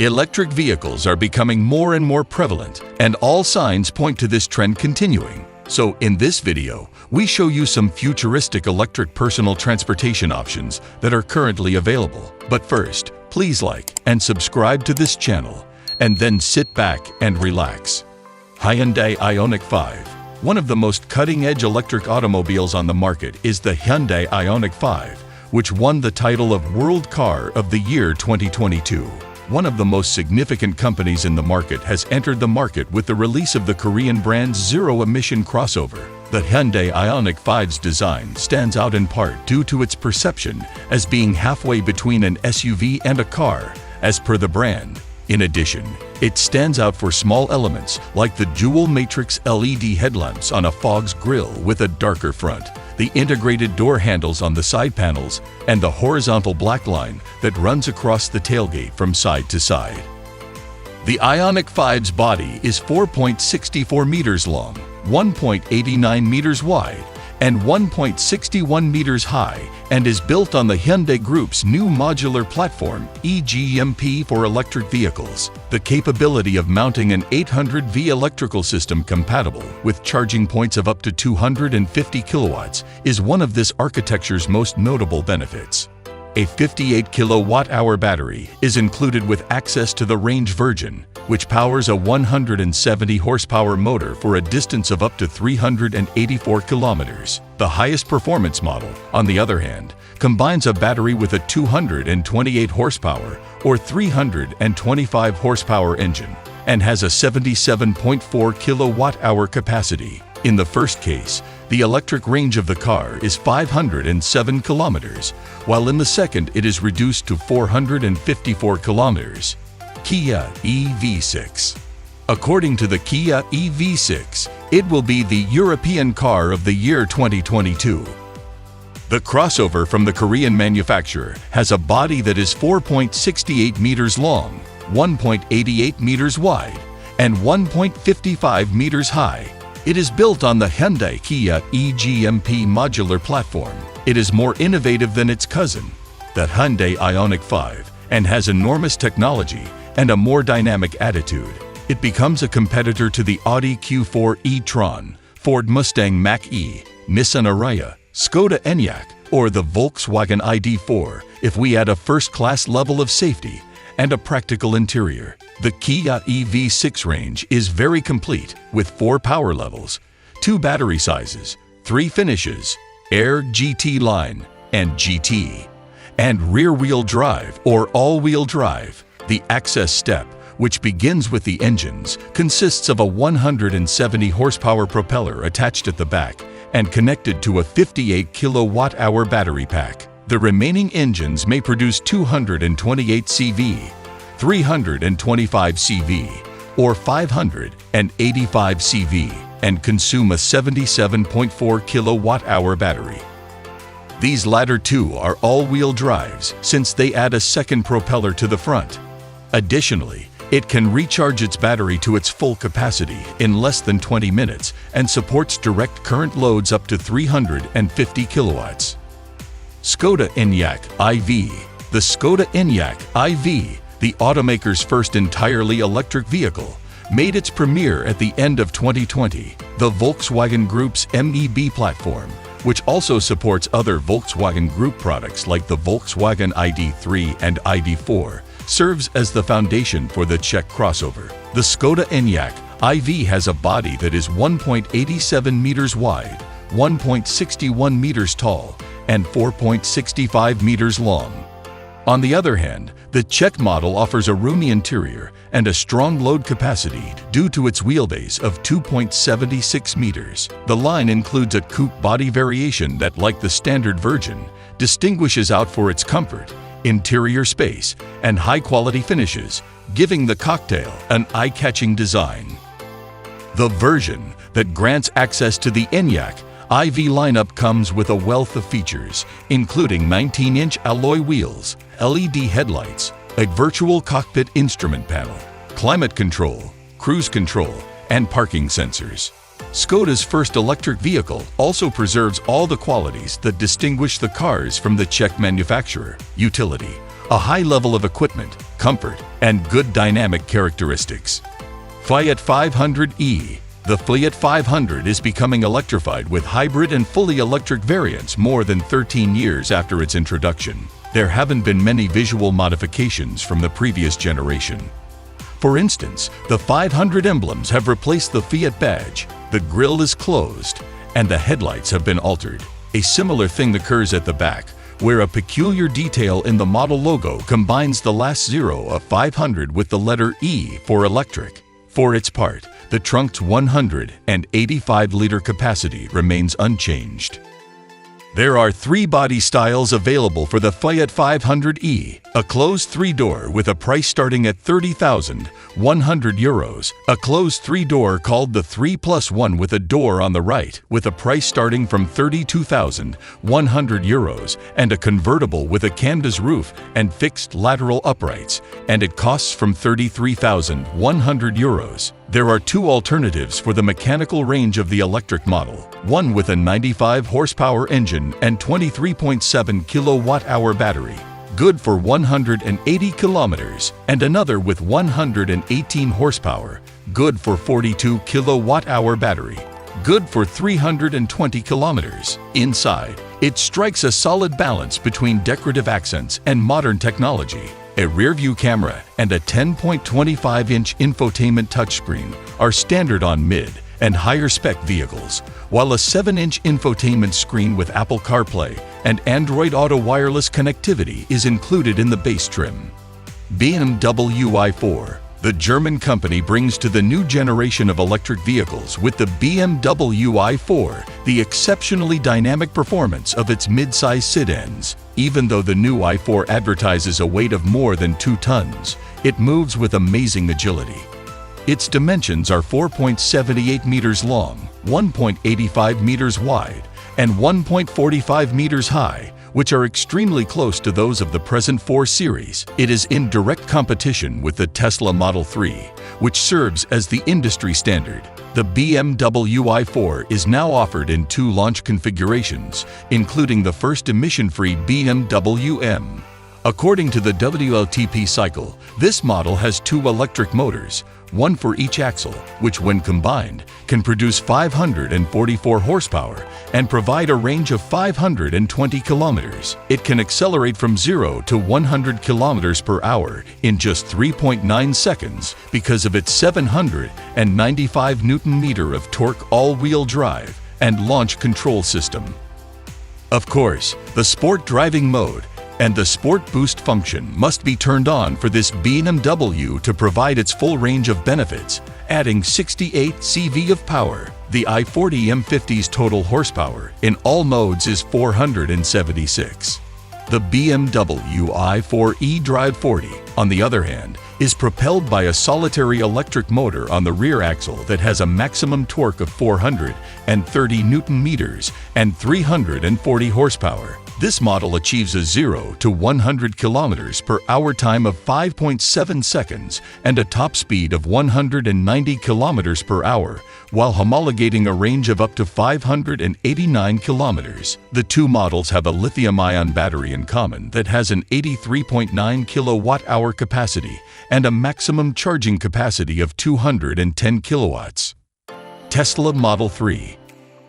Electric vehicles are becoming more and more prevalent, and all signs point to this trend continuing. So in this video, we show you some futuristic electric personal transportation options that are currently available. But first, please like and subscribe to this channel, and then sit back and relax. Hyundai Ionic 5. One of the most cutting-edge electric automobiles on the market is the Hyundai Ionic 5, which won the title of World Car of the Year 2022. One of the most significant companies in the market has entered the market with the release of the Korean brand's zero-emission crossover. The Hyundai Ionic 5's design stands out in part due to its perception as being halfway between an SUV and a car, as per the brand. In addition, it stands out for small elements like the dual matrix LED headlamps on a fog's grille with a darker front, the integrated door handles on the side panels, and the horizontal black line that runs across the tailgate from side to side. The Ionic 5's body is 4.64 meters long, 1.89 meters wide, and 1.61 meters high, and is built on the Hyundai Group's new modular platform, EGMP for electric vehicles. The capability of mounting an 800V electrical system compatible with charging points of up to 250 kilowatts is one of this architecture's most notable benefits. A 58 kilowatt-hour battery is included with access to the range version, which powers a 170 horsepower motor for a distance of up to 384 kilometers. The highest performance model, on the other hand, combines a battery with a 228 horsepower or 325 horsepower engine and has a 77.4 kilowatt-hour capacity. In the first case, the electric range of the car is 507 kilometers, while in the second it is reduced to 454 kilometers. Kia EV6. According to the Kia EV6, it will be the European Car of the Year 2022. The crossover from the Korean manufacturer has a body that is 4.68 meters long, 1.88 meters wide, and 1.55 meters high. It is built on the Hyundai Kia EGMP modular platform. It is more innovative than its cousin, the Hyundai Ionic 5, and has enormous technology and a more dynamic attitude. It becomes a competitor to the Audi Q4 e-tron, Ford Mustang Mach-E, Nissan Ariya, Skoda Enyak, or the Volkswagen ID4 if we add a first-class level of safety and a practical interior. The Kia EV6 range is very complete with 4 power levels, 2 battery sizes, 3 finishes, Air, GT Line, and GT, and rear-wheel drive or all-wheel drive. The access step, which begins with the engines, consists of a 170 horsepower propeller attached at the back and connected to a 58 kilowatt-hour battery pack. The remaining engines may produce 228 CV, 325 CV, or 585 CV, and consume a 77.4 kilowatt-hour battery. These latter two are all-wheel drives since they add a second propeller to the front. Additionally, it can recharge its battery to its full capacity in less than 20 minutes and supports direct current loads up to 350 kilowatts. Skoda Enyak IV. The Skoda Enyak IV, the automaker's first entirely electric vehicle, made its premiere at the end of 2020. The Volkswagen Group's MEB platform, which also supports other Volkswagen Group products like the Volkswagen ID3 and ID4, serves as the foundation for the Czech crossover. The Skoda Enyak IV has a body that is 1.87 meters wide, 1.61 meters tall, and 4.65 meters long. On the other hand, the Czech model offers a roomy interior and a strong load capacity due to its wheelbase of 2.76 meters. The line includes a coupe body variation that, like the standard version, distinguishes out for its comfort, interior space, and high-quality finishes, giving the cocktail an eye-catching design. The version that grants access to the Enyak IV lineup comes with a wealth of features, including 19-inch alloy wheels, LED headlights, a virtual cockpit instrument panel, climate control, cruise control, and parking sensors. Skoda's first electric vehicle also preserves all the qualities that distinguish the cars from the Czech manufacturer: utility, a high level of equipment, comfort, and good dynamic characteristics. Fiat 500e. The Fiat 500 is becoming electrified with hybrid and fully electric variants more than 13 years after its introduction. There haven't been many visual modifications from the previous generation. For instance, the 500 emblems have replaced the Fiat badge, the grille is closed, and the headlights have been altered. A similar thing occurs at the back, where a peculiar detail in the model logo combines the last zero of 500 with the letter E for electric. For its part, the trunk's 185-liter capacity remains unchanged. There are 3 body styles available for the Fiat 500e, a closed 3-door with a price starting at €30,100, a closed 3-door called the 3+1 with a door on the right with a price starting from €32,100, and a convertible with a canvas roof and fixed lateral uprights, and it costs from €33,100. There are 2 alternatives for the mechanical range of the electric model, one with a 95 horsepower engine and 23.7 kilowatt-hour battery, good for 180 kilometers, and another with 118 horsepower, good for 42 kilowatt-hour battery, good for 320 kilometers. Inside, it strikes a solid balance between decorative accents and modern technology. A rear-view camera and a 10.25-inch infotainment touchscreen are standard on mid- and higher-spec vehicles, while a 7-inch infotainment screen with Apple CarPlay and Android Auto wireless connectivity is included in the base trim. BMW i4. The German company brings to the new generation of electric vehicles with the BMW i4 the exceptionally dynamic performance of its mid-size sedans. Even though the new i4 advertises a weight of more than 2 tons, it moves with amazing agility. Its dimensions are 4.78 meters long, 1.85 meters wide, and 1.45 meters high, which are extremely close to those of the present 4 Series. It is in direct competition with the Tesla Model 3, which serves as the industry standard. The BMW i4 is now offered in 2 launch configurations, including the first emission-free BMW M. According to the WLTP cycle, this model has 2 electric motors, one for each axle, which when combined can produce 544 horsepower and provide a range of 520 kilometers. It can accelerate from 0 to 100 kilometers per hour in just 3.9 seconds because of its 795 Newton-meter of torque all-wheel drive and launch control system. Of course, the Sport driving mode and the Sport Boost function must be turned on for this BMW to provide its full range of benefits, adding 68 CV of power. The i40 M50's total horsepower in all modes is 476. The BMW i4 eDrive 40, on the other hand, is propelled by a solitary electric motor on the rear axle that has a maximum torque of 430 Newton-meters and 340 horsepower. This model achieves a 0 to 100 kilometers per hour time of 5.7 seconds and a top speed of 190 kilometers per hour, while homologating a range of up to 589 kilometers. The 2 models have a lithium-ion battery in common that has an 83.9 kilowatt-hour capacity and a maximum charging capacity of 210 kilowatts. Tesla Model 3.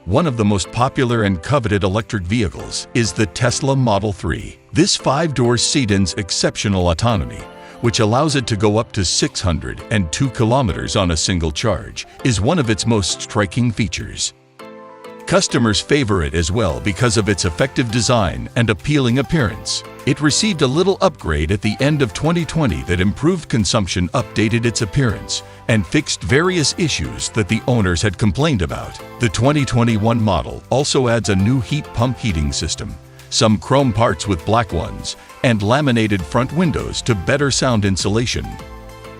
One of the most popular and coveted electric vehicles is the Tesla Model 3. This 5-door sedan's exceptional autonomy, which allows it to go up to 602 kilometers on a single charge, is one of its most striking features. Customers favor it as well because of its effective design and appealing appearance. It received a little upgrade at the end of 2020 that improved consumption, updated its appearance, and fixed various issues that the owners had complained about. The 2021 model also adds a new heat pump heating system, some chrome parts with black ones, and laminated front windows to better sound insulation.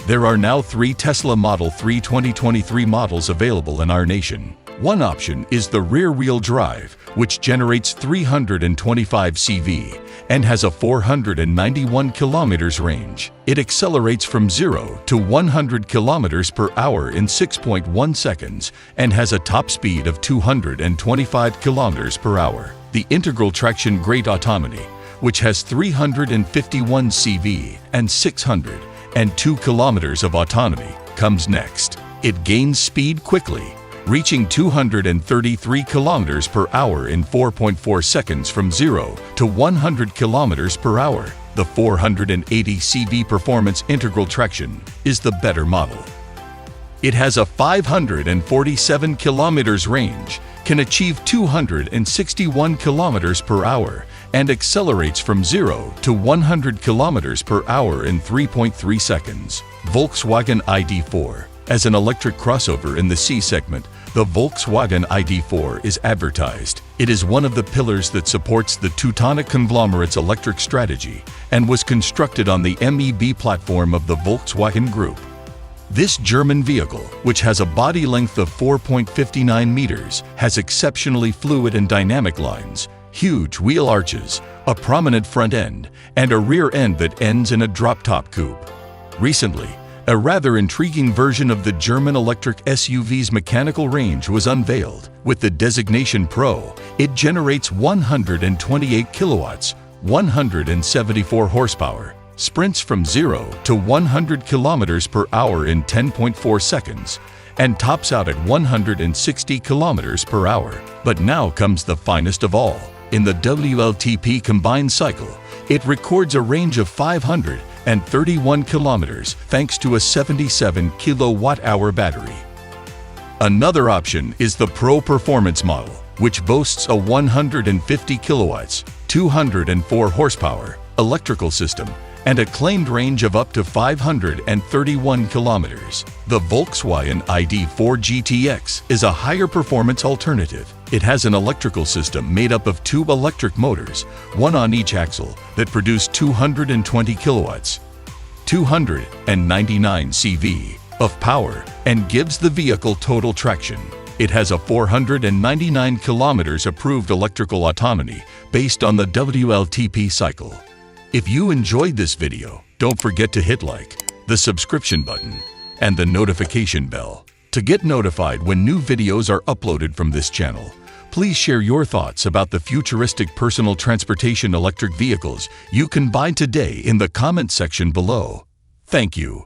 There are now 3 Tesla Model 3 2023 models available in our nation. One option is the rear-wheel drive, which generates 325 CV and has a 491 kilometers range. It accelerates from 0 to 100 kilometers per hour in 6.1 seconds and has a top speed of 225 kilometers per hour. The integral traction great autonomy, which has 351 CV and 602 kilometers of autonomy, comes next. It gains speed quickly, reaching 233 kilometers per hour in 4.4 seconds from 0 to 100 kilometers per hour. The 480 CV Performance Integral Traction is the better model. It has a 547 kilometers range, can achieve 261 kilometers per hour, and accelerates from 0 to 100 kilometers per hour in 3.3 seconds. Volkswagen ID4. As an electric crossover in the C segment, the Volkswagen ID4 is advertised. It is one of the pillars that supports the Teutonic conglomerate's electric strategy and was constructed on the MEB platform of the Volkswagen Group. This German vehicle, which has a body length of 4.59 meters, has exceptionally fluid and dynamic lines, huge wheel arches, a prominent front end, and a rear end that ends in a drop-top coupe. Recently, a rather intriguing version of the German electric SUV's mechanical range was unveiled. With the designation Pro, it generates 128 kilowatts, 174 horsepower, sprints from 0 to 100 kilometers per hour in 10.4 seconds, and tops out at 160 kilometers per hour. But now comes the finest of all. In the WLTP combined cycle, it records a range of 531 kilometers thanks to a 77 kilowatt-hour battery. Another option is the Pro Performance model, which boasts a 150 kilowatts, 204 horsepower electrical system and a claimed range of up to 531 kilometers. The Volkswagen ID4 GTX is a higher performance alternative. It has an electrical system made up of 2 electric motors, one on each axle, that produce 220 kilowatts, 299 CV of power and gives the vehicle total traction. It has a 499 kilometers approved electrical autonomy based on the WLTP cycle. If you enjoyed this video, don't forget to hit like, the subscription button, and the notification bell to get notified when new videos are uploaded from this channel. Please share your thoughts about the futuristic personal transportation electric vehicles you can buy today in the comment section below. Thank you.